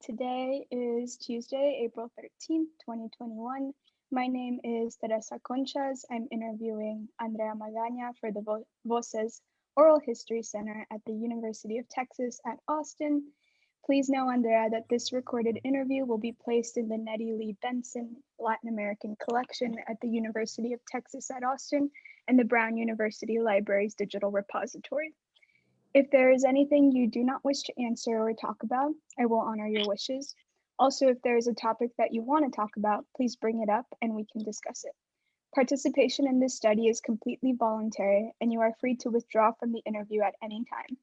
Today is Tuesday, April 13th, 2021. My name is Teresa Conchas. I'm interviewing Andrea Magaña for the Voces Oral History Center at the University of Texas at Austin. Please know, Andrea, that this recorded interview will be placed in the Nettie Lee Benson Latin American Collection at the University of Texas at Austin and the Brown University Library's digital repository. If there is anything you do not wish to answer or talk about, I will honor your wishes. Also, if there is a topic that you want to talk about, please bring it up and we can discuss it. Participation in this study is completely voluntary and you are free to withdraw from the interview at any time.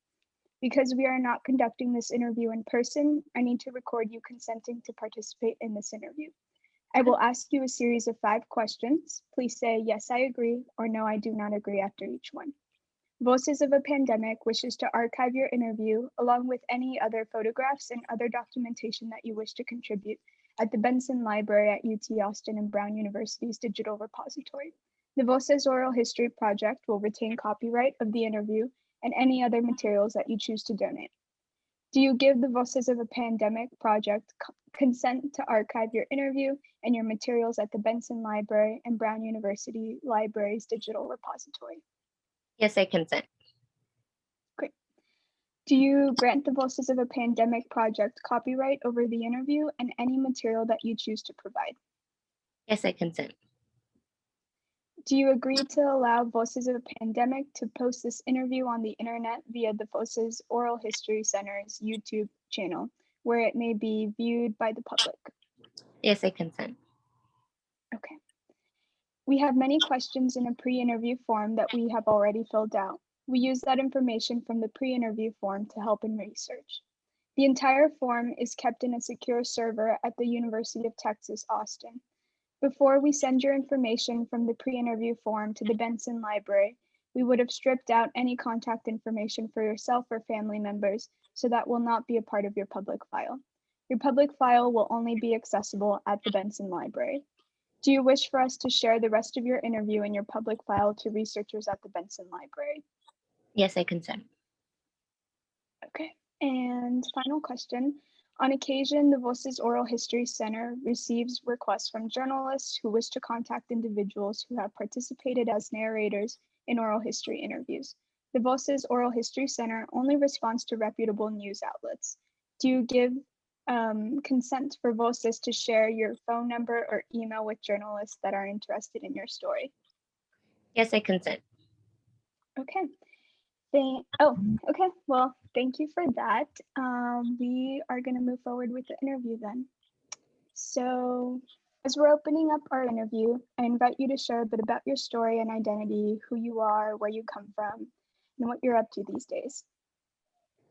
Because we are not conducting this interview in person, I need to record you consenting to participate in this interview. I will ask you a series of 5 questions. Please say, yes, I agree, or no, I do not agree after each one. Voices of a Pandemic wishes to archive your interview along with any other photographs and other documentation that you wish to contribute at the Benson Library at UT Austin and Brown University's digital repository. The Voces Oral History Project will retain copyright of the interview and any other materials that you choose to donate. Do you give the Voices of a Pandemic project consent to archive your interview and your materials at the Benson Library and Brown University Library's digital repository? Yes, I consent. Great. Do you grant the Voices of a Pandemic project copyright over the interview and any material that you choose to provide? Yes, I consent. Do you agree to allow Voices of a Pandemic to post this interview on the internet via the Voces Oral History Center's YouTube channel, where it may be viewed by the public? Yes, I consent. Okay. We have many questions in a pre-interview form that we have already filled out. We use that information from the pre-interview form to help in research. The entire form is kept in a secure server at the University of Texas, Austin. Before we send your information from the pre-interview form to the Benson Library, we would have stripped out any contact information for yourself or family members, so that will not be a part of your public file. Your public file will only be accessible at the Benson Library. Do you wish for us to share the rest of your interview and your public file to researchers at the Benson Library? Yes, I consent. Okay, and final question. On occasion, the Voces Oral History Center receives requests from journalists who wish to contact individuals who have participated as narrators in oral history interviews. The Voces Oral History Center only responds to reputable news outlets. Do you give consent for Voces to share your phone number or email with journalists that are interested in your story? Yes, I consent. Okay. Okay. Well, thank you for that. We are going to move forward with the interview then. So, as we're opening up our interview, I invite you to share a bit about your story and identity, who you are, where you come from, and what you're up to these days.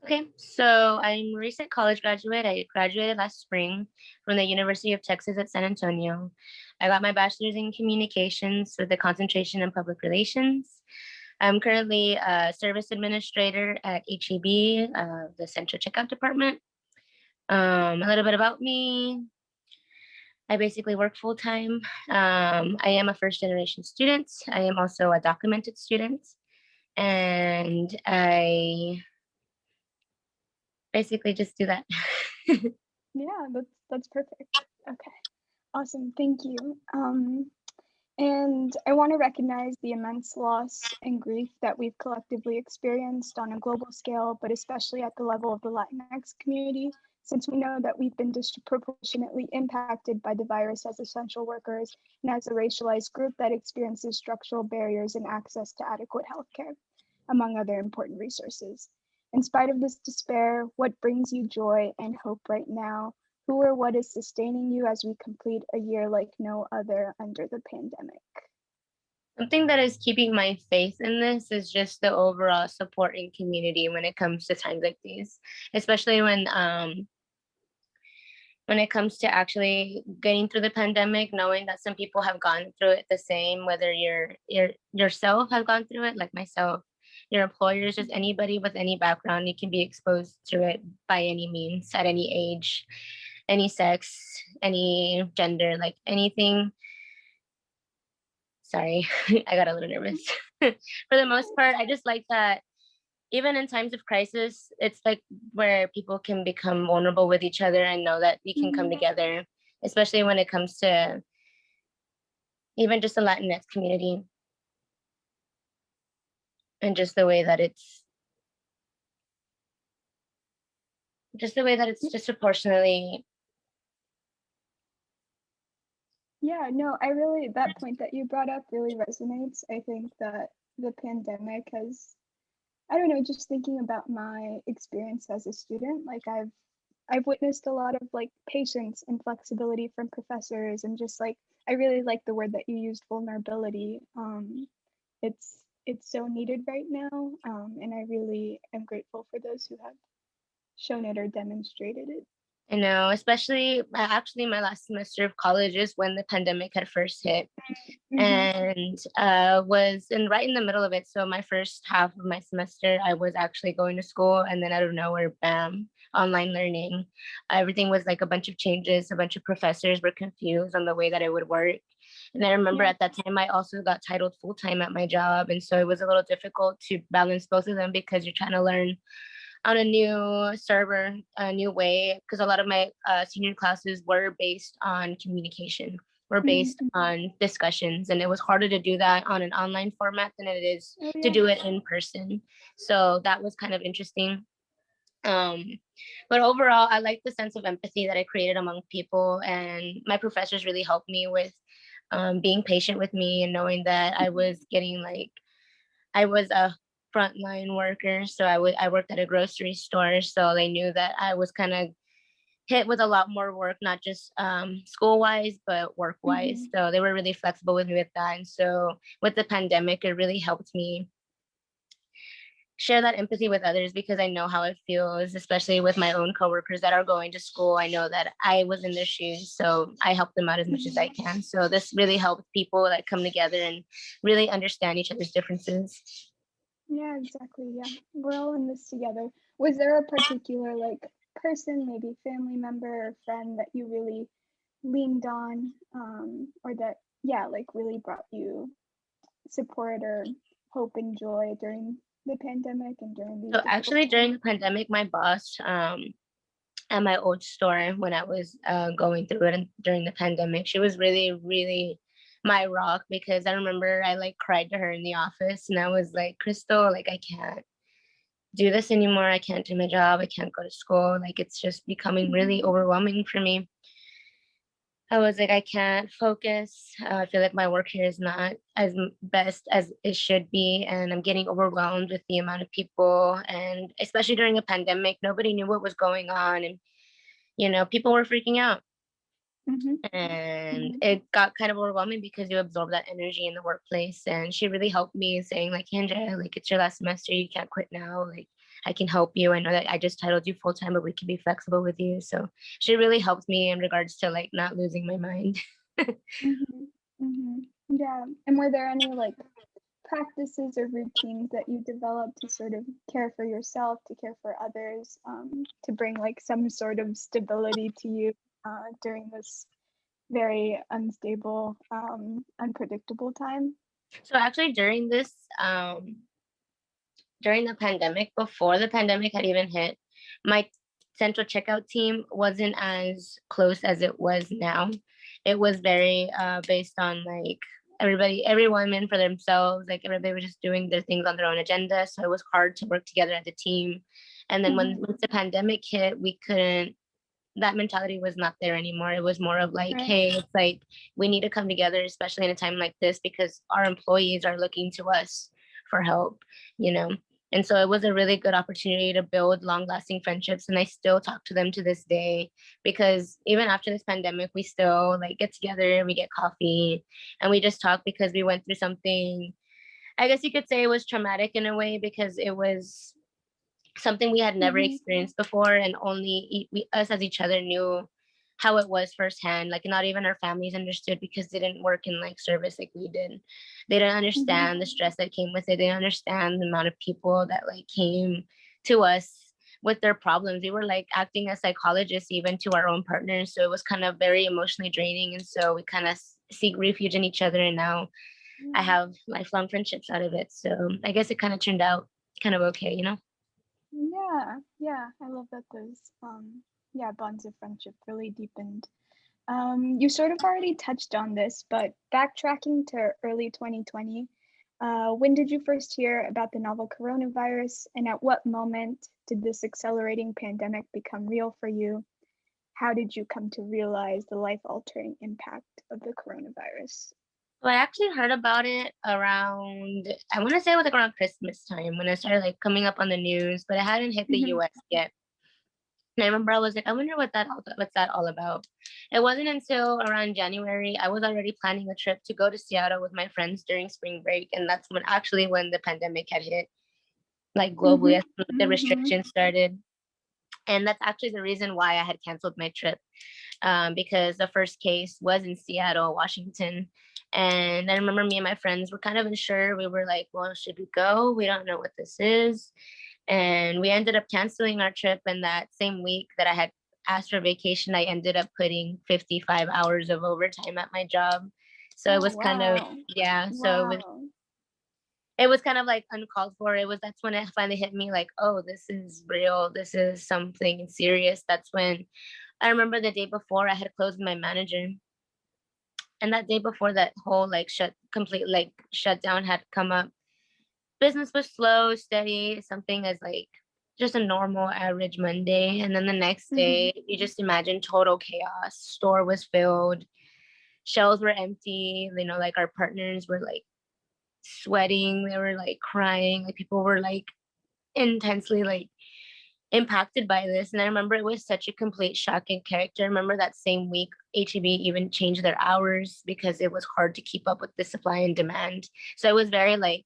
Okay, so I'm a recent college graduate. I graduated last spring from the University of Texas at San Antonio. I got my bachelor's in communications with a concentration in public relations. I'm currently a service administrator at HEB, the Central Checkout Department. A little bit about me. I basically work full time. I am a first generation student. I am also a documented student. And I basically just do that. Yeah, that's perfect. Okay, awesome. Thank you. And I want to recognize the immense loss and grief that we've collectively experienced on a global scale, but especially at the level of the Latinx community, since we know that we've been disproportionately impacted by the virus as essential workers and as a racialized group that experiences structural barriers in access to adequate healthcare, among other important resources. In spite of this despair, what brings you joy and hope right now? Who or what is sustaining you as we complete a year like no other under the pandemic? Something that is keeping my faith in this is just the overall support in community when it comes to times like these, especially when it comes to actually getting through the pandemic, knowing that some people have gone through it the same, whether yourself has gone through it, like myself, your employers, just anybody with any background, you can be exposed to it by any means, at any age, any sex, any gender, like anything. Sorry, I got a little nervous. For the most part, I just like that even in times of crisis, it's like where people can become vulnerable with each other and know that we can come together, especially when it comes to even just the Latinx community, and just the way that it's disproportionately. Yeah, no, that point that you brought up really resonates. I think that the pandemic has, I don't know, just thinking about my experience as a student, like I've witnessed a lot of like patience and flexibility from professors, and just like I really like the word that you used, vulnerability. It's so needed right now, and I really am grateful for those who have shown it or demonstrated it. I know, especially actually my last semester of college is when the pandemic had first hit, and was right in the middle of it. So my first half of my semester, I was actually going to school, and then out of nowhere, bam, online learning. Everything was like a bunch of changes. A bunch of professors were confused on the way that it would work. And I remember at that time, I also got titled full time at my job, and so it was a little difficult to balance both of them because you're trying to learn on a new server, a new way, because a lot of my senior classes were based on communication, were based on discussions, and it was harder to do that on an online format than it is to do it in person. So that was kind of interesting. But overall, I like the sense of empathy that I created among people, and my professors really helped me with being patient with me and knowing that I was a frontline worker. So I worked at a grocery store. So they knew that I was kind of hit with a lot more work, not just school wise, but work wise. So they were really flexible with me with that. And so with the pandemic, it really helped me share that empathy with others because I know how it feels, especially with my own coworkers that are going to school. I know that I was in their shoes, so I help them out as much as I can. So this really helps people that come together and really understand each other's differences. Yeah, exactly. Yeah, we're all in this together. Was there a particular like person, maybe family member or friend that you really leaned on, or that, yeah, like really brought you support or hope and joy during the pandemic and during these So difficult actually, times? during the pandemic, my boss at my old store when I was going through it and during the pandemic, she was really, really my rock because I remember I like cried to her in the office and I was like, Crystal, like I can't do this anymore. I can't do my job. I can't go to school. Like it's just becoming really overwhelming for me. I was like, I can't focus. I feel like my work here is not as best as it should be. And I'm getting overwhelmed with the amount of people. And especially during a pandemic, nobody knew what was going on. And, people were freaking out. And it got kind of overwhelming because you absorb that energy in the workplace. And she really helped me saying like, Andrea, like it's your last semester. You can't quit now. Like I can help you. I know that I just titled you full time, but we can be flexible with you. So she really helped me in regards to like not losing my mind. Yeah. And were there any like practices or routines that you developed to sort of care for yourself, to care for others, to bring like some sort of stability to you during this very unstable, unpredictable time? So actually during the pandemic, before the pandemic had even hit, my central checkout team wasn't as close as it was now. It was very based on like everyone in for themselves. Like everybody was just doing their things on their own agenda. So it was hard to work together as a team. And then once the pandemic hit, we couldn't that mentality was not there anymore. It was more of like, hey, it's like we need to come together, especially in a time like this, because our employees are looking to us for help, you know. And so it was a really good opportunity to build long lasting friendships. And I still talk to them to this day because even after this pandemic, we still like get together, we get coffee, and we just talk because we went through something. I guess you could say it was traumatic in a way because it was something we had never experienced before, and only us as each other knew how it was firsthand. Like not even our families understood because they didn't work in like service like we did. They didn't understand the stress that came with it. They didn't understand the amount of people that like came to us with their problems. We were like acting as psychologists even to our own partners, so it was kind of very emotionally draining. And so we kind of seek refuge in each other, and now I have lifelong friendships out of it. So I guess it kind of turned out kind of okay, you know? Yeah, I love that those bonds of friendship really deepened. You sort of already touched on this, but backtracking to early 2020, when did you first hear about the novel coronavirus, and at what moment did this accelerating pandemic become real for you? How did you come to realize the life-altering impact of the coronavirus? So I actually heard about it around, I want to say it was like around Christmas time when it started like coming up on the news, but it hadn't hit the Mhm, US yet. And I remember I was like, I wonder what's that all about. It wasn't until around January I was already planning a trip to go to Seattle with my friends during spring break, and that's when the pandemic had hit, like globally, mhm, as the mhm, restrictions started. And that's actually the reason why I had canceled my trip, because the first case was in Seattle, Washington. And I remember me and my friends were kind of unsure. We were like, well, should we go? We don't know what this is. And we ended up canceling our trip. And that same week that I had asked for vacation, I ended up putting 55 hours of overtime at my job. So it Oh, was kind of, wow. yeah. Wow. It was kind of like uncalled for. That's when it finally hit me like, oh, this is real. This is something serious. That's when I remember the day before I had closed my manager. And that day before that whole like complete like shutdown had come up, business was slow, steady, something as like just a normal average Monday. And then the next Mhm, day, you just imagine total chaos. Store was filled, shelves were empty, you know, like our partners were like sweating, they were like crying, like people were like intensely like impacted by this. And I remember it was such a complete shock and character. I remember that same week, HEB even changed their hours because it was hard to keep up with the supply and demand. So it was very like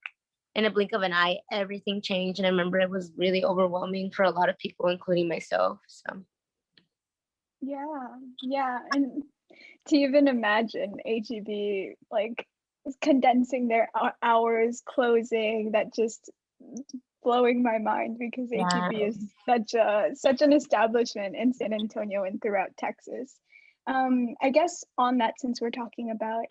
in a blink of an eye, everything changed. And I remember it was really overwhelming for a lot of people, including myself. So yeah, and to even imagine HEB like condensing their hours, closing, that just blowing my mind because yeah. HEB is such an establishment in San Antonio and throughout Texas. I guess on that, since we're talking about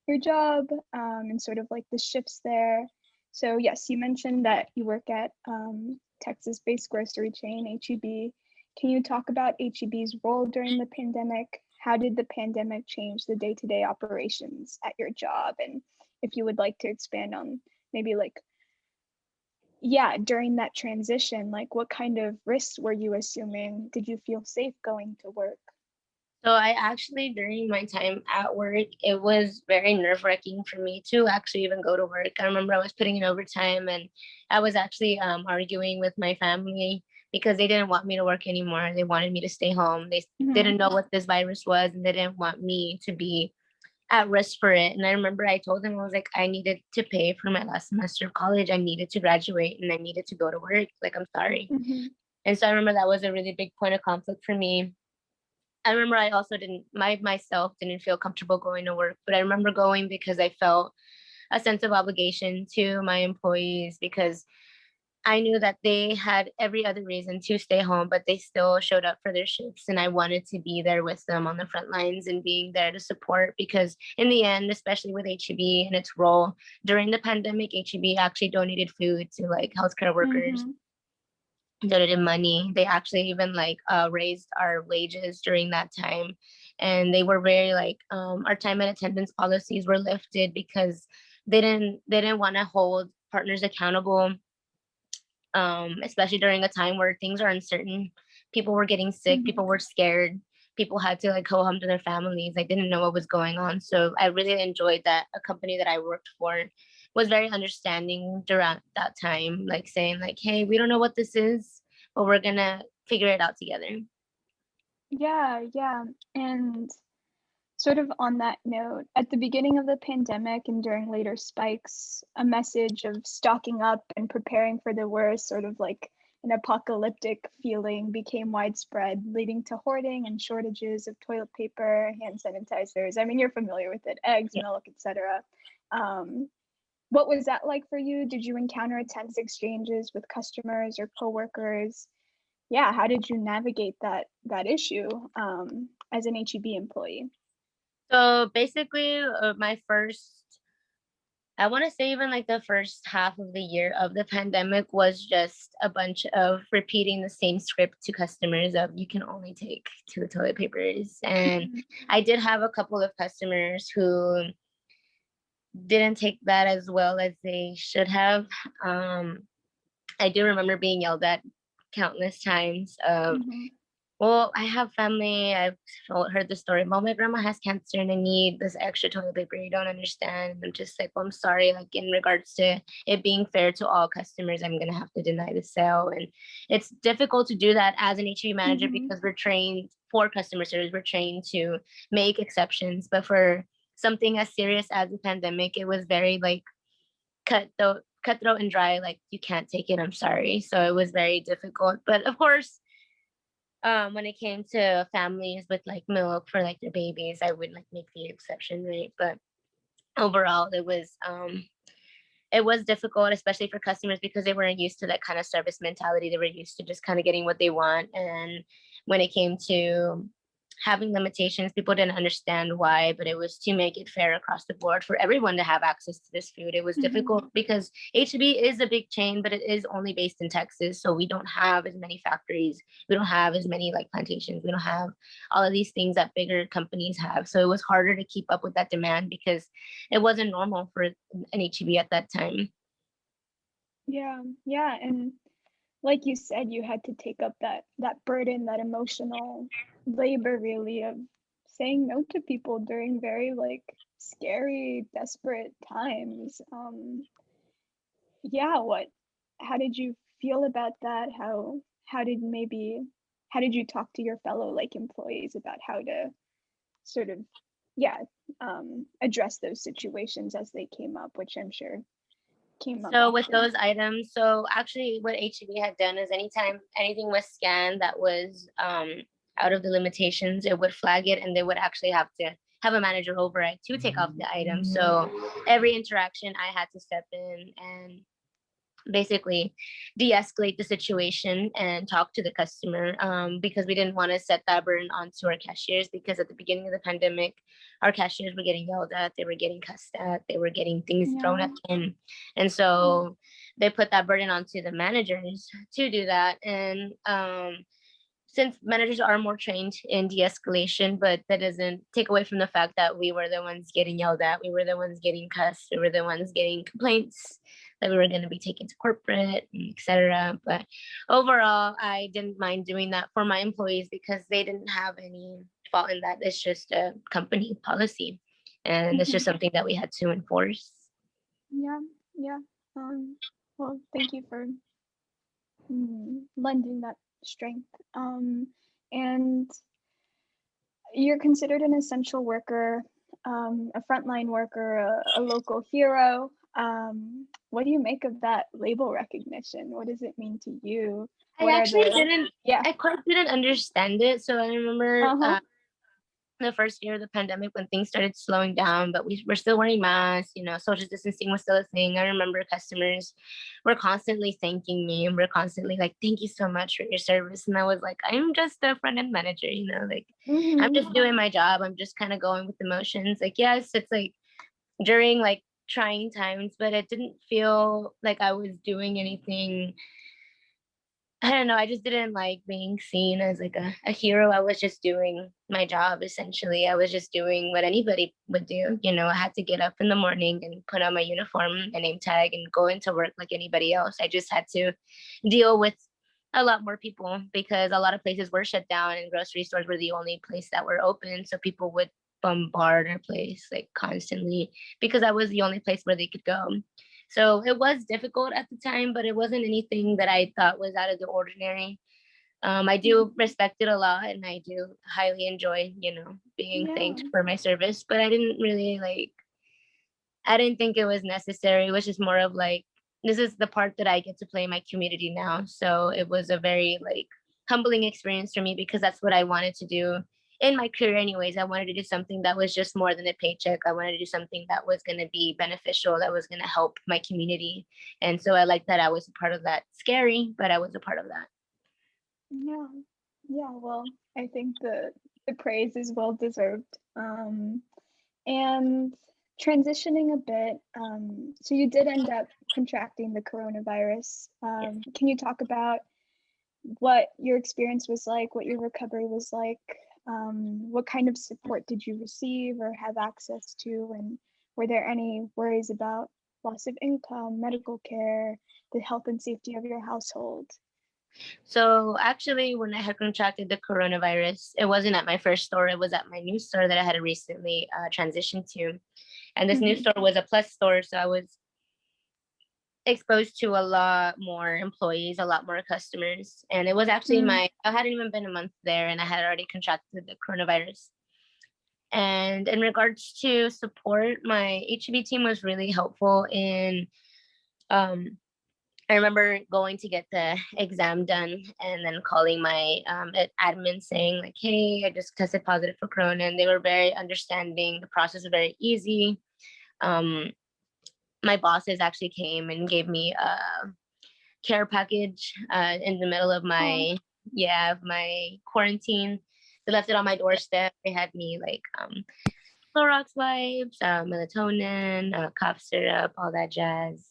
your job and sort of like the shifts there. So yes, you mentioned that you work at Texas-based grocery chain HEB. Can you talk about HEB's role during the pandemic? How did the pandemic change the day-to-day operations at your job? And if you would like to expand on maybe like, yeah, during that transition, like what kind of risks were you assuming? Did you feel safe going to work? So I actually, during my time at work, it was very nerve-wracking for me to actually even go to work. I remember I was putting in overtime and I was actually arguing with my family because they didn't want me to work anymore. They wanted me to stay home. They Mhm, didn't know what this virus was and they didn't want me to be at risk for it. And I remember I told them, I was like, I needed to pay for my last semester of college. I needed to graduate and I needed to go to work. Like, I'm sorry. mhm, And so I remember that was a really big point of conflict for me. I remember I also myself didn't feel comfortable going to work, but I remember going because I felt a sense of obligation to my employees because I knew that they had every other reason to stay home, but they still showed up for their shifts. And I wanted to be there with them on the front lines and being there to support because, in the end, especially with HEB and its role during the pandemic, HEB actually donated food to like healthcare workers, mhm, donated money. They actually even like raised our wages during that time. And they were very like our time and attendance policies were lifted because they didn't want to hold partners accountable, especially during a time where things are uncertain. People were getting sick, mhm. people were scared, people had to like go home to their families. I didn't know what was going on. So I really enjoyed that a company that I worked for was very understanding during that time, like saying like, hey, we don't know what this is, but we're gonna figure it out together. Yeah. And sort of on that note, at the beginning of the pandemic and during later spikes, a message of stocking up and preparing for the worst, sort of like an apocalyptic feeling, became widespread, leading to hoarding and shortages of toilet paper, hand sanitizers. I mean, you're familiar with it, eggs, Yeah. milk, etc. Um, what was that like for you? Did you encounter tense exchanges with customers or coworkers? Yeah, how did you navigate that issue as an HEB employee? So basically, my first I want to say even like the first half of the year of the pandemic was just a bunch of repeating the same script to customers of you can only take two toilet papers. And I did have a couple of customers who didn't take that as well as they should have. I do remember being yelled at countless times of, well, I have family. I've heard the story. Well, my grandma has cancer and I need this extra toilet paper. You don't understand. And I'm just like, well, I'm sorry. Like in regards to it being fair to all customers, I'm gonna have to deny the sale. And it's difficult to do that as an HEB manager because we're trained for customer service. We're trained to make exceptions, but for something as serious as the pandemic, it was very like cutthroat and dry. Like you can't take it. I'm sorry. So it was very difficult. But of course, when it came to families with like milk for like their babies, I would like make the exception, right? But overall it was difficult, especially for customers because they weren't used to that kind of service mentality. They were used to just kind of getting what they want. And when it came to having limitations, people didn't understand why, but it was to make it fair across the board for everyone to have access to this food. It was difficult because HEB is a big chain, but it is only based in Texas. So we don't have as many factories. We don't have as many like plantations. We don't have all of these things that bigger companies have. So it was harder to keep up with that demand because it wasn't normal for an HEB at that time. Yeah, yeah, and like you said, you had to take up that burden, that emotional labor, really, of saying no to people during very like scary, desperate times. Yeah, how did you feel about that? How did you talk to your fellow like employees about how to sort of, yeah, address those situations as they came up, which I'm sure came up So with often? those items, so actually what HEB had done is anytime anything was scanned that was out of the limitations, it would flag it and they would actually have to have a manager override to take off the item. So every interaction I had to step in and basically de-escalate the situation and talk to the customer, because we didn't want to set that burden onto our cashiers, because at the beginning of the pandemic our cashiers were getting yelled at, they were getting cussed at, they were getting things thrown at them, and so they put that burden onto the managers to do that. And since managers are more trained in de-escalation, but that doesn't take away from the fact that we were the ones getting yelled at, we were the ones getting cussed, we were the ones getting complaints that we were going to be taken to corporate, etc. But overall, I didn't mind doing that for my employees because they didn't have any fault in that. It's just a company policy, and it's just something that we had to enforce. Yeah, yeah. Well, thank you for lending that strength. And you're considered an essential worker, a frontline worker, a local hero. What do you make of that label recognition? What does it mean to you? I What are actually the, didn't, yeah, I quite didn't understand it. So I remember uh-huh, the first year of the pandemic when things started slowing down, but we were still wearing masks, social distancing was still a thing. I remember customers were constantly thanking me and we're constantly like, thank you so much for your service. And I was like, I'm just a front end manager, like I'm just doing my job. I'm just kind of going with the motions. Like, yes, it's like during like trying times, but it didn't feel like I was doing anything. I don't know. I just didn't like being seen as like a hero. I was just doing my job essentially. I was just doing what anybody would do. I had to get up in the morning and put on my uniform and name tag and go into work like anybody else. I just had to deal with a lot more people because a lot of places were shut down and grocery stores were the only place that were open. So people would bombard our place like constantly because I was the only place where they could go. So it was difficult at the time, but it wasn't anything that I thought was out of the ordinary. I do respect it a lot and I do highly enjoy, being yeah, thanked for my service, but I didn't think it was necessary. It was just more of like, this is the part that I get to play in my community now. So it was a very like humbling experience for me because that's what I wanted to do in my career anyways. I wanted to do something that was just more than a paycheck. I wanted to do something that was going to be beneficial, that was going to help my community. And so I like that I was a part of that. Scary, but I was a part of that. yeah, yeah. Well, I think the praise is well deserved. And transitioning a bit, so you did end up contracting the coronavirus. Yes. Can you talk about what your experience was like, what your recovery was like? What kind of support did you receive or have access to? And were there any worries about loss of income, medical care, the health and safety of your household? So actually, when I had contracted the coronavirus, it wasn't at my first store. It was at my new store that I had recently transitioned to. And this new store was a Plus store. So I was exposed to a lot more employees, a lot more customers. And it was actually I hadn't even been a month there and I had already contracted the coronavirus. And in regards to support, my HEB team was really helpful in, I remember going to get the exam done and then calling my admin saying like, hey, I just tested positive for corona. And they were very understanding. The process was very easy. My bosses actually came and gave me a care package in the middle of my my quarantine. They left it on my doorstep. They had me like Clorox wipes, melatonin, cough syrup, all that jazz.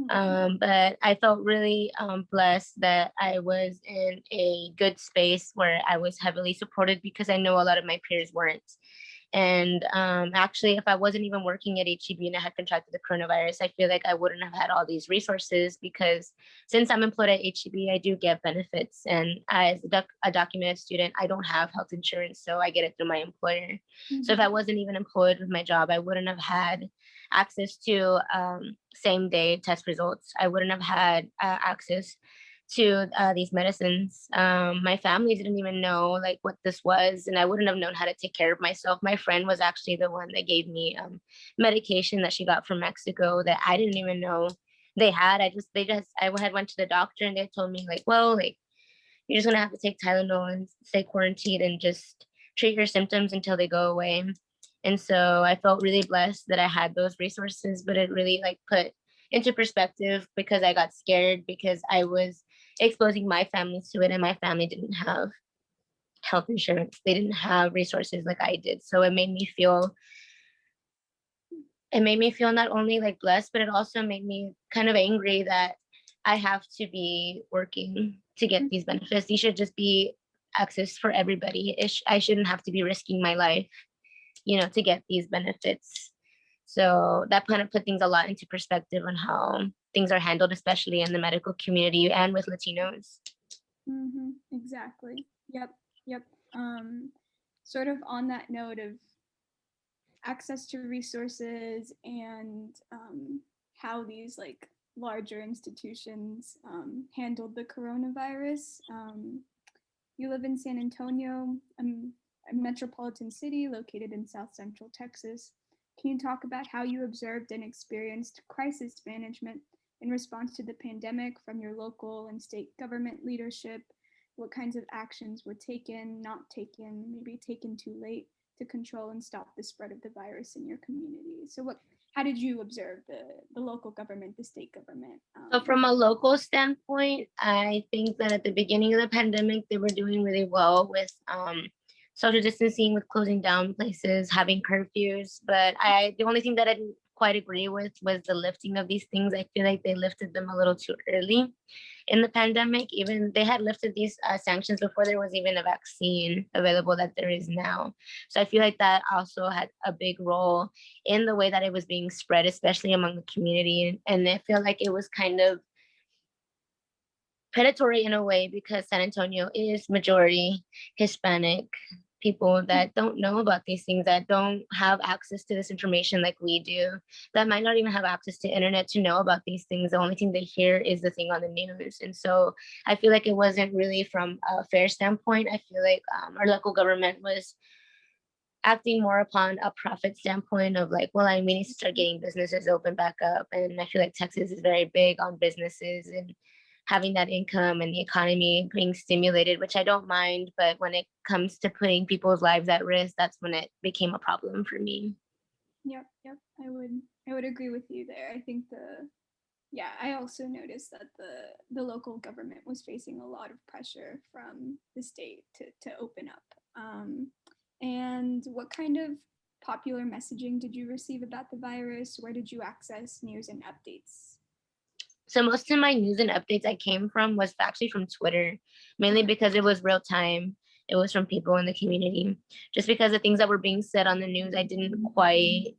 But I felt really blessed that I was in a good space where I was heavily supported because I know a lot of my peers weren't. And actually, if I wasn't even working at HEB and I had contracted the coronavirus, I feel like I wouldn't have had all these resources because since I'm employed at HEB, I do get benefits. And as a documented student, I don't have health insurance, so I get it through my employer. So if I wasn't even employed with my job, I wouldn't have had access to same day test results. I wouldn't have had access to these medicines. My family didn't even know like what this was, and I wouldn't have known how to take care of myself. My friend was actually the one that gave me medication that she got from Mexico that I didn't even know they had. I had went to the doctor and they told me like, well, like you're just gonna have to take Tylenol and stay quarantined and just treat your symptoms until they go away. And so I felt really blessed that I had those resources, but it really like put into perspective because I got scared because I was exposing my family to it and my family didn't have health insurance. They didn't have resources like I did. So it made me feel not only like blessed, but it also made me kind of angry that I have to be working to get these benefits. These should just be access for everybody. I shouldn't have to be risking my life, to get these benefits. So that kind of put things a lot into perspective on how things are handled, especially in the medical community and with Latinos. Exactly. Yep. Sort of on that note of access to resources and how these like larger institutions handled the coronavirus. You live in San Antonio, a metropolitan city located in South Central Texas. Can you talk about how you observed and experienced crisis management in response to the pandemic from your local and state government leadership? What kinds of actions were taken, not taken, maybe taken too late to control and stop the spread of the virus in your community? So how did you observe the local government, the state government? So from a local standpoint, I think that at the beginning of the pandemic, they were doing really well with social distancing, with closing down places, having curfews. But the only thing that I didn't quite agree with was the lifting of these things. I feel like they lifted them a little too early in the pandemic. Even they had lifted these sanctions before there was even a vaccine available that there is now. So I feel like that also had a big role in the way that it was being spread, especially among the community. And I feel like it was kind of predatory in a way because San Antonio is majority Hispanic people that don't know about these things, that don't have access to this information like we do, that might not even have access to internet to know about these things. The only thing they hear is the thing on the news. And so I feel like it wasn't really from a fair standpoint. I feel like our local government was acting more upon a profit standpoint of like, well, we need to start getting businesses open back up. And I feel like Texas is very big on businesses and having that income and the economy being stimulated, which I don't mind. But when it comes to putting people's lives at risk, that's when it became a problem for me. Yep. I would agree with you there. I think I also noticed that the local government was facing a lot of pressure from the state to open up. And what kind of popular messaging did you receive about the virus? Where did you access news and updates? So most of my news and updates I came from was actually from Twitter, mainly because it was real time. It was from people in the community. Just because the things that were being said on the news, I didn't quite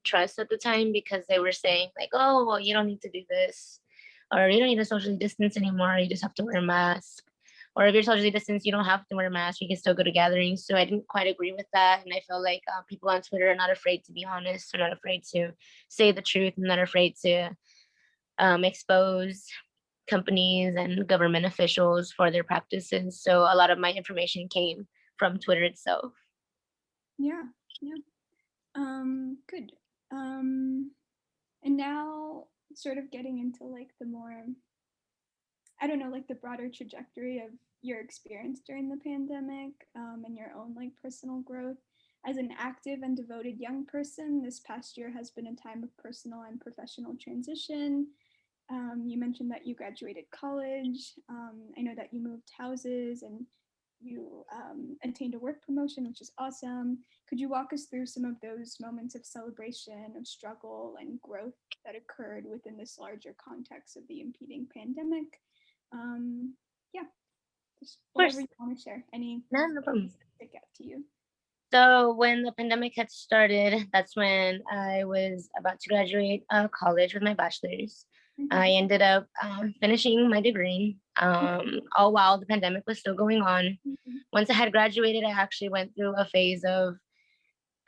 trust at the time because they were saying like, oh, well, you don't need to do this, or you don't need to socially distance anymore. You just have to wear a mask. Or if you're socially distanced, you don't have to wear a mask. You can still go to gatherings. So I didn't quite agree with that. And I felt like people on Twitter are not afraid to be honest. They're not afraid to say the truth. And not afraid to expose companies and government officials for their practices. So a lot of my information came from Twitter itself. Yeah, yeah. Good. And now sort of getting into like the more, I don't know, like the broader trajectory of your experience during the pandemic, and your own like personal growth. As an active and devoted young person, this past year has been a time of personal and professional transition. You mentioned that you graduated college. I know that you moved houses and you attained a work promotion, which is awesome. Could you walk us through some of those moments of celebration, of struggle, and growth that occurred within this larger context of the impeding pandemic? Yeah, just Of whatever course, you want to share. Any no problem. that stick out to you? So when the pandemic had started, that's when I was about to graduate college with my bachelor's. I Mm-hmm. ended up finishing my degree, all while the pandemic was still going on. Mm-hmm. Once I had graduated, I actually went through a phase of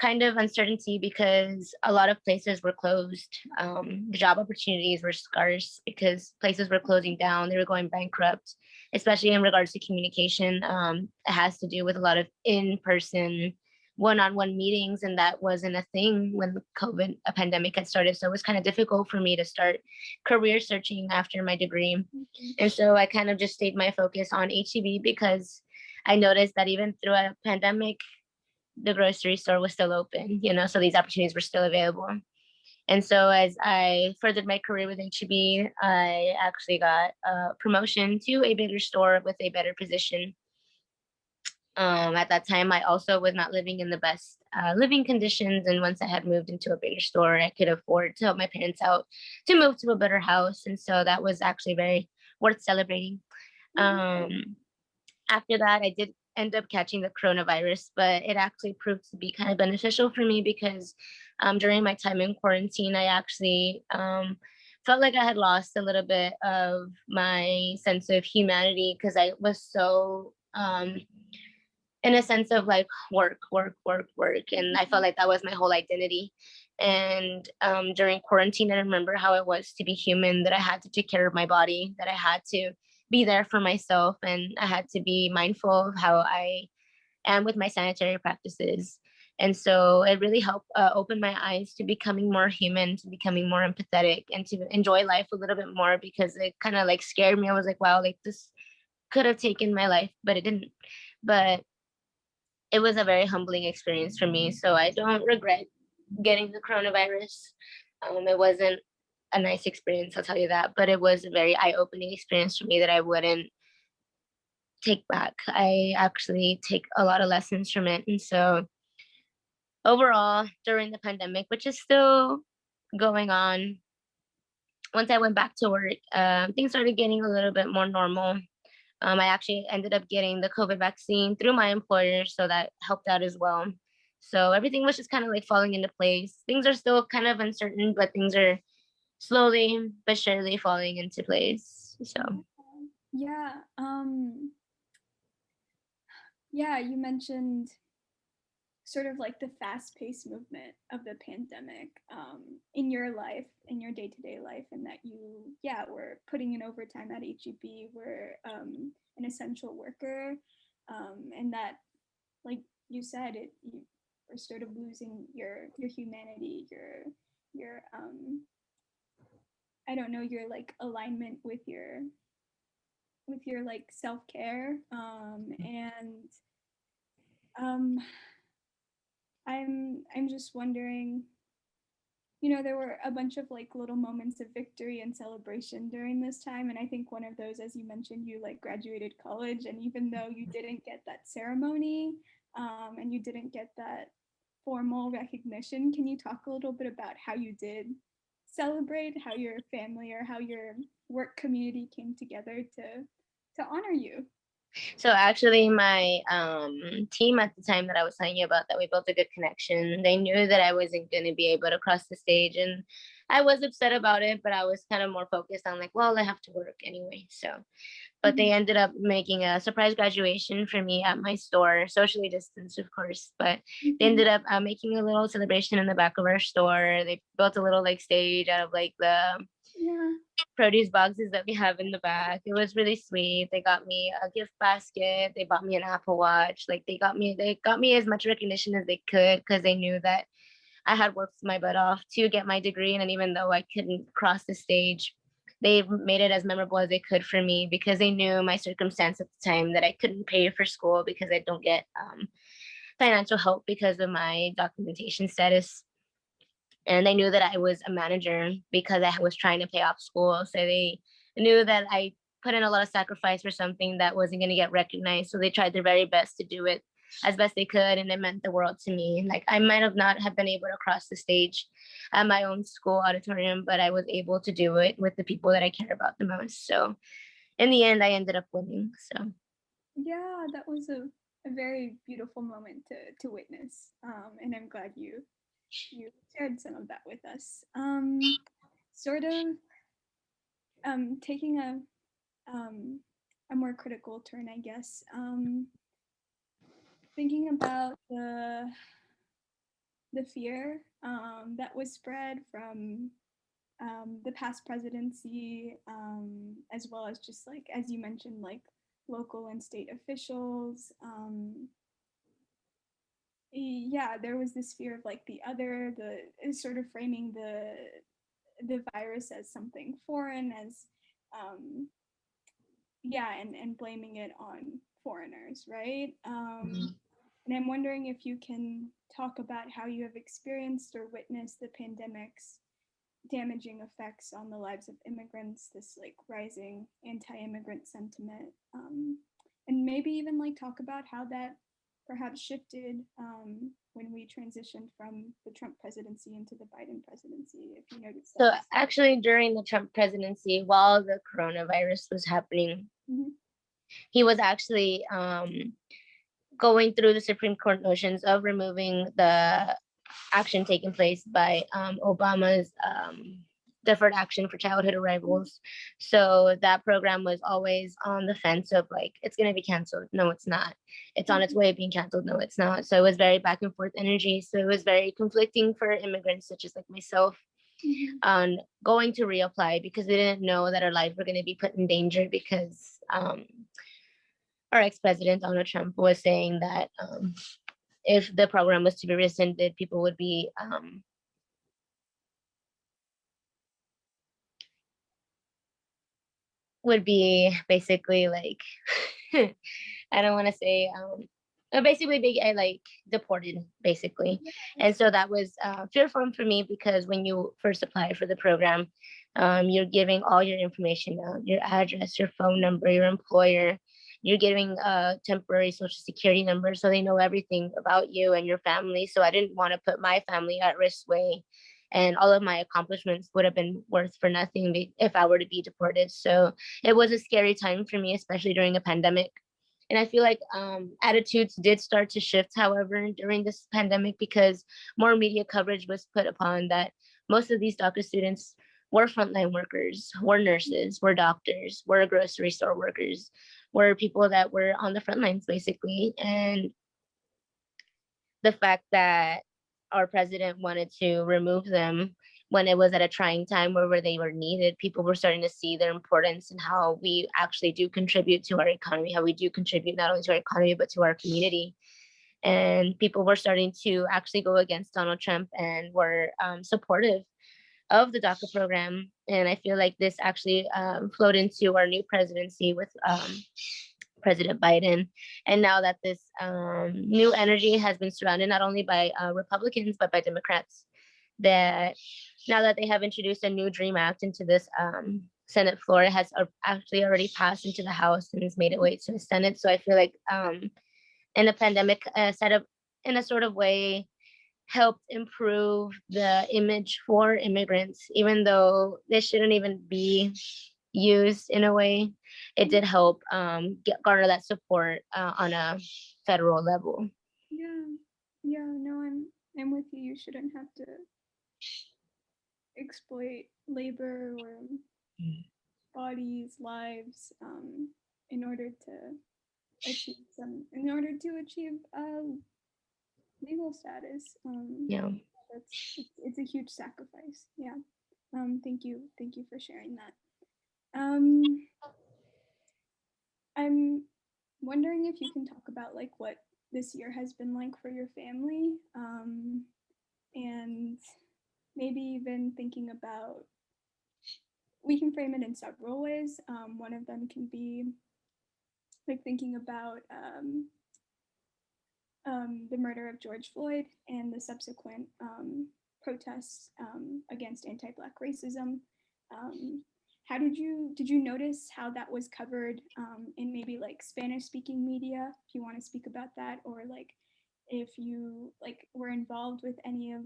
kind of uncertainty because a lot of places were closed. The job opportunities were scarce because places were closing down. They were going bankrupt, especially in regards to communication. It has to do with a lot of in-person, one-on-one meetings, and that wasn't a thing when the COVID a pandemic had started. So it was kind of difficult for me to start career searching after my degree. Mm-hmm. And so I kind of just stayed my focus on HEB because I noticed that even through a pandemic, the grocery store was still open, so these opportunities were still available. And so as I furthered my career with HEB, I actually got a promotion to a bigger store with a better position. At that time, I also was not living in the best living conditions. And once I had moved into a bigger store, I could afford to help my parents out to move to a better house. And so that was actually very worth celebrating. Um, After that, I did end up catching the coronavirus, but it actually proved to be kind of beneficial for me because during my time in quarantine, I actually felt like I had lost a little bit of my sense of humanity because I was so in a sense of like work, work, work, work. And I felt like that was my whole identity. And during quarantine, I remember how it was to be human, that I had to take care of my body, that I had to be there for myself, and I had to be mindful of how I am with my sanitary practices. And so it really helped open my eyes to becoming more human, to becoming more empathetic, and to enjoy life a little bit more because it kind of like scared me. I was like, wow, like this could have taken my life, but it didn't. But it was a very humbling experience for me. So I don't regret getting the coronavirus. It wasn't a nice experience, I'll tell you that, but it was a very eye-opening experience for me that I wouldn't take back. I actually take a lot of lessons from it. And so overall, during the pandemic, which is still going on, once I went back to work, things started getting a little bit more normal. I actually ended up getting the COVID vaccine through my employer, so that helped out as well. So everything was just kind of like falling into place. Things are still kind of uncertain, but things are slowly but surely falling into place. So Yeah. Yeah, you mentioned sort of like the fast-paced movement of the pandemic, in your life, in your day-to-day life, and that you, yeah, were putting in overtime at HEB, were an essential worker, and that, like you said, you were sort of losing your humanity, your I don't know, your like alignment with your like self-care, and um I'm just wondering, there were a bunch of like little moments of victory and celebration during this time. And I think one of those, as you mentioned, you like graduated college. And even though you didn't get that ceremony, and you didn't get that formal recognition, can you talk a little bit about how you did celebrate, how your family or how your work community came together to honor you? So actually, my team at the time that I was telling you about, that we built a good connection. They knew that I wasn't going to be able to cross the stage, and I was upset about it, but I was kind of more focused on like, well, I have to work anyway. So, but they ended up making a surprise graduation for me at my store, socially distanced, of course. But they Mhm. ended up making a little celebration in the back of our store. They built a little like stage out of like the Yeah. produce boxes that we have in the back. It was really sweet. They got me a gift basket. They bought me an Apple Watch. Like they got me as much recognition as they could, because they knew that I had worked my butt off to get my degree. And even though I couldn't cross the stage, they made it as memorable as they could for me, because they knew my circumstance at the time, that I couldn't pay for school because I don't get financial help because of my documentation status. And they knew that I was a manager because I was trying to pay off school. So they knew that I put in a lot of sacrifice for something that wasn't going to get recognized. So they tried their very best to do it as best they could, and it meant the world to me. Like, I might have not have been able to cross the stage at my own school auditorium, but I was able to do it with the people that I care about the most. So in the end, I ended up winning. So Yeah, that was a very beautiful moment to witness. And I'm glad you shared some of that with us. Sort of taking um, a more critical turn, I guess. Thinking about the fear that was spread from the past presidency, as well as just like, as you mentioned, like local and state officials. Yeah, there was this fear of like the other, the sort of framing the virus as something foreign, as um, yeah, and blaming it on foreigners, right? And I'm wondering if you can talk about how you have experienced or witnessed the pandemic's damaging effects on the lives of immigrants, this like rising anti-immigrant sentiment, and maybe even like talk about how that perhaps shifted when we transitioned from the Trump presidency into the Biden presidency, if you noticed so that. actually, during the Trump presidency, while the coronavirus was happening, Mm-hmm. he was actually going through the Supreme Court motions of removing the action taken place by Obama's deferred action for childhood arrivals. So that program was always on the fence of like, it's going to be canceled. No, it's not. It's on its way of being canceled. No, it's not. So it was very back and forth energy. So it was very conflicting for immigrants such as like myself Mm-hmm. on going to reapply, because we didn't know that our lives were going to be put in danger, because our ex-president Donald Trump was saying that if the program was to be rescinded, people would be basically like I don't want to say basically be like deported basically. And so that was fearful for me, because when you first apply for the program, you're giving all your information out, your address, your phone number, your employer. You're giving a temporary social security number, so they know everything about you and your family. So I didn't want to put my family at risk way, and all of my accomplishments would have been worth for nothing if I were to be deported. So it was a scary time for me, especially during a pandemic. And I feel like attitudes did start to shift, however, during this pandemic, because more media coverage was put upon that most of these DACA students were frontline workers, were nurses, were doctors, were grocery store workers, were people that were on the front lines, basically. And the fact that our president wanted to remove them when it was at a trying time where they were needed, people were starting to see their importance and how we actually do contribute to our economy, how we do contribute not only to our economy, but to our community. And people were starting to actually go against Donald Trump and were supportive of the DACA program. And I feel like this actually flowed into our new presidency with President Biden. And now that this new energy has been surrounded not only by Republicans, but by Democrats, that now that they have introduced a new DREAM Act into this Senate floor, it has actually already passed into the House and has made its way to the Senate. So I feel like in the pandemic setup, in a sort of way, helped improve the image for immigrants, even though they shouldn't even be used in a way. It did help garner that support on a federal level. Yeah, yeah, no, I'm with you. You shouldn't have to exploit labor or bodies, lives, in order to in order to achieve legal status. Yeah. It's a huge sacrifice. Yeah. Thank you for sharing that. I'm wondering if you can talk about like what this year has been like for your family, and maybe even thinking about, we can frame it in several ways. One of them can be like thinking about the murder of George Floyd and the subsequent protests against anti-Black racism. How did you notice how that was covered in maybe like Spanish-speaking media? If you want to speak about that, or like if you like were involved with any of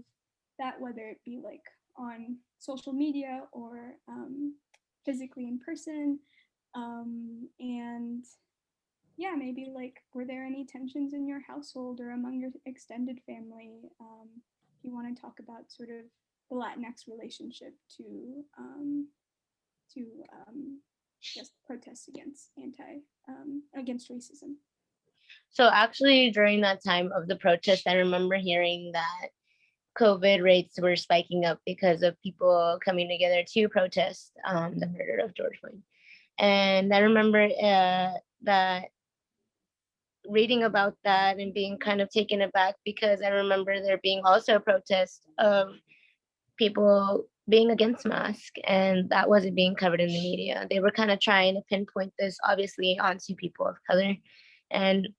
that, whether it be like on social media or physically in person, and yeah, maybe like, were there any tensions in your household or among your extended family? If you want to talk about sort of the Latinx relationship to yes, protests against against racism. So actually during that time of the protest, I remember hearing that COVID rates were spiking up because of people coming together to protest the murder of George Floyd. And I remember that reading about that and being kind of taken aback, because I remember there being also a protest of people being against masks, and that wasn't being covered in the media. They were kind of trying to pinpoint this obviously onto people of color, and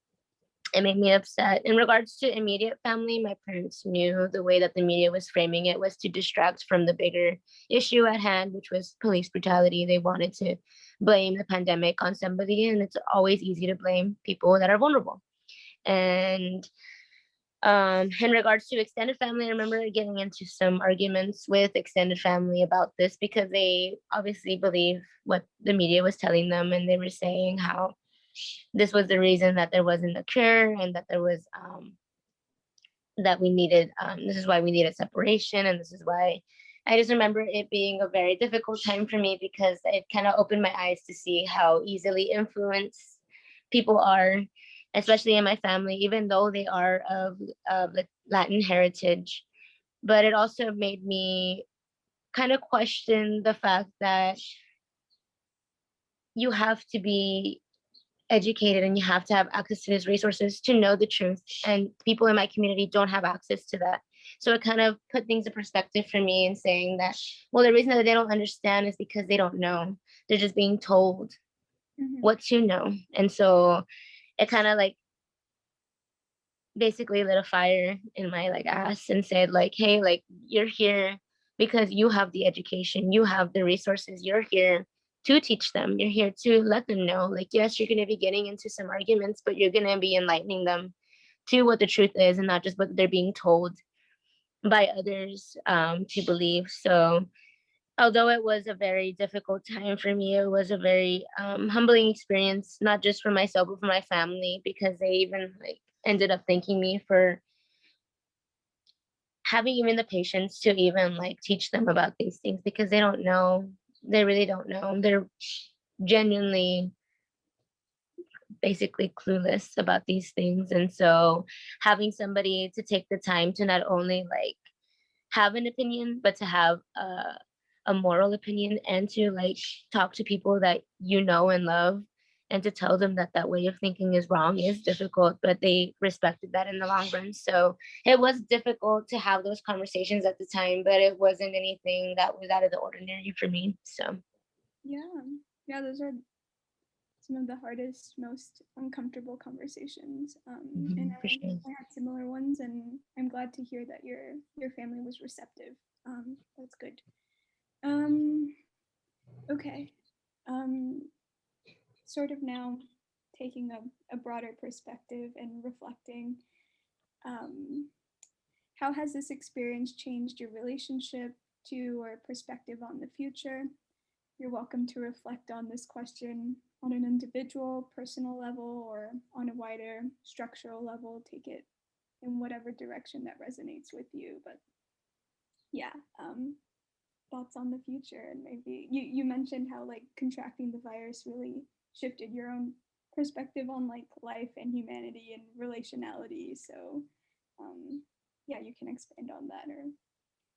it made me upset. In regards to immediate family, my parents knew the way that the media was framing it was to distract from the bigger issue at hand, which was police brutality. They wanted to blame the pandemic on somebody, and it's always easy to blame people that are vulnerable. And in regards to extended family, I remember getting into some arguments with extended family about this, because they obviously believe what the media was telling them, and they were saying how this was the reason that there wasn't a cure, and that there was that we needed this is why we needed separation, and this is why. I just remember it being a very difficult time for me, because it kind of opened my eyes to see how easily influenced people are, especially in my family, even though they are of Latin heritage. But it also made me kind of question the fact that you have to be educated and you have to have access to these resources to know the truth, and people in my community don't have access to that. So it kind of put things in perspective for me, and saying that, well, the reason that they don't understand is because they don't know. They're just being told what to know. And so it kind of like basically lit a fire in my like ass and said like, hey, like, you're here because you have the education, you have the resources, you're here to teach them, you're here to let them know, like, yes, you're going to be getting into some arguments, but you're going to be enlightening them to what the truth is, and not just what they're being told by others to believe. So although it was a very difficult time for me, it was a very humbling experience, not just for myself but for my family, because they even like ended up thanking me for having even the patience to even like teach them about these things, because they don't know. They really don't know. They're genuinely basically clueless about these things. And so having somebody to take the time to not only like have an opinion, but to have a moral opinion, and to like talk to people that you know and love, and to tell them that that way of thinking is wrong is difficult, but they respected that in the long run. So it was difficult to have those conversations at the time, but it wasn't anything that was out of the ordinary for me. So Yeah, yeah, those are some of the hardest, most uncomfortable conversations. And for sure. I had similar ones, and I'm glad to hear that your family was receptive. That's good. Um, okay. Um, Sort of now taking a broader perspective and reflecting. Um, how has this experience changed your relationship to or perspective on the future? You're welcome to reflect on this question on an individual, personal level, or on a wider structural level. Take it in whatever direction that resonates with you. But yeah, thoughts on the future. And maybe you mentioned how like contracting the virus really shifted your own perspective on like life and humanity and relationality. So yeah, you can expand on that. Or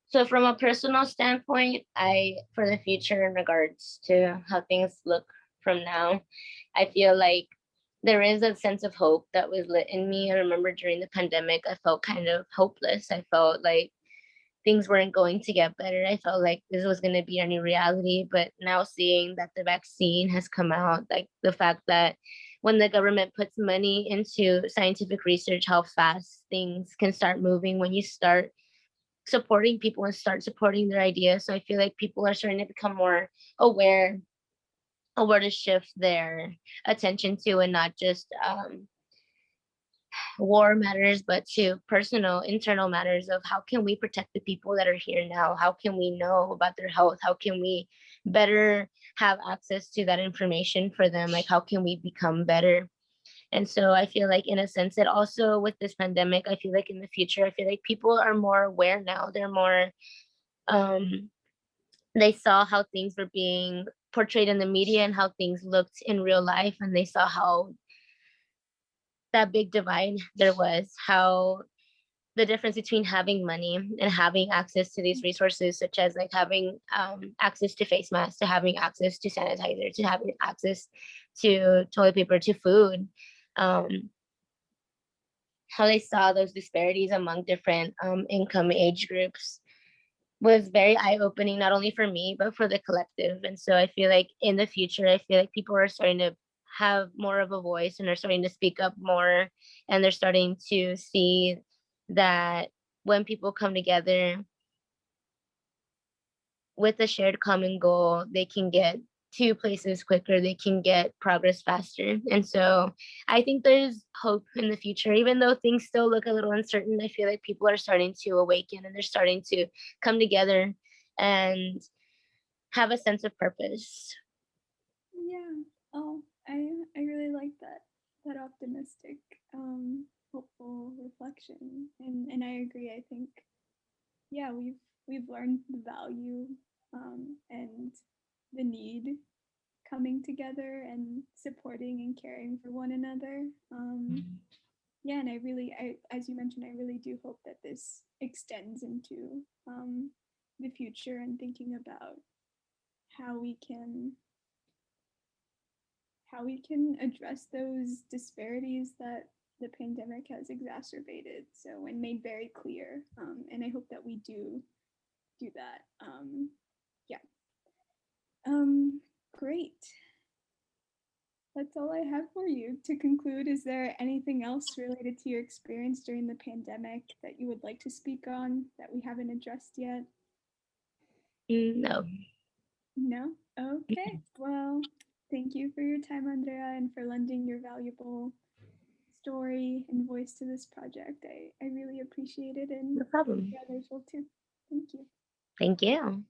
So from a personal standpoint, for the future in regards to how things look from now, I feel like there is a sense of hope that was lit in me. I remember during the pandemic, I felt kind of hopeless. I felt like things weren't going to get better. I felt like this was going to be our new reality. But now seeing that the vaccine has come out, like the fact that when the government puts money into scientific research, how fast things can start moving when you start supporting people and start supporting their ideas. So I feel like people are starting to become more aware of where to shift their attention to, and not just war matters, but to personal, internal matters of how can we protect the people that are here now? How can we know about their health? How can we better have access to that information for them? Like, how can we become better? And so I feel like, in a sense, that also with this pandemic, I feel like in the future, I feel like people are more aware now. They're more, um, they saw how things were being portrayed in the media and how things looked in real life. And they saw how that big divide there was, how the difference between having money and having access to these resources, such as like having access to face masks, to having access to sanitizer, to having access to toilet paper, to food, um, how they saw those disparities among different income age groups was very eye-opening, not only for me, but for the collective. And so I feel like in the future, I feel like people are starting to have more of a voice, and they're starting to speak up more, and they're starting to see that when people come together with a shared common goal, they can get to places quicker, they can get progress faster. And so I think there's hope in the future, even though things still look a little uncertain. I feel like people are starting to awaken, and they're starting to come together and have a sense of purpose. yeah, oh, I really like that optimistic, hopeful reflection, and I agree. I think yeah, we've learned the value and the need coming together and supporting and caring for one another. Yeah, and as you mentioned, I really do hope that this extends into the future and thinking about how we can how we can address those disparities that the pandemic has exacerbated so and made very clear. And I hope that we do that. Yeah. Great. That's all I have for you. To conclude, is there anything else related to your experience during the pandemic that you would like to speak on that we haven't addressed yet? No. No? Okay. Well, thank you for your time, Andrea, and for lending your valuable story and voice to this project. I really appreciate it, and No problem. the others will too. Thank you. Thank you.